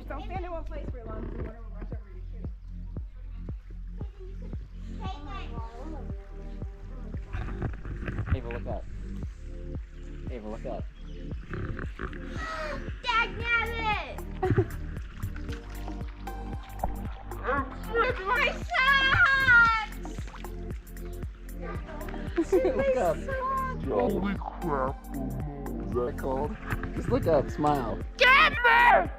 Don't stand in one place for long. So whatever, watch over your shoe. Ava, look up. Ava, look up. Dagnabbit! It's my socks! Look up. Holy crap. Is that cold? Just look up, smile. Get me!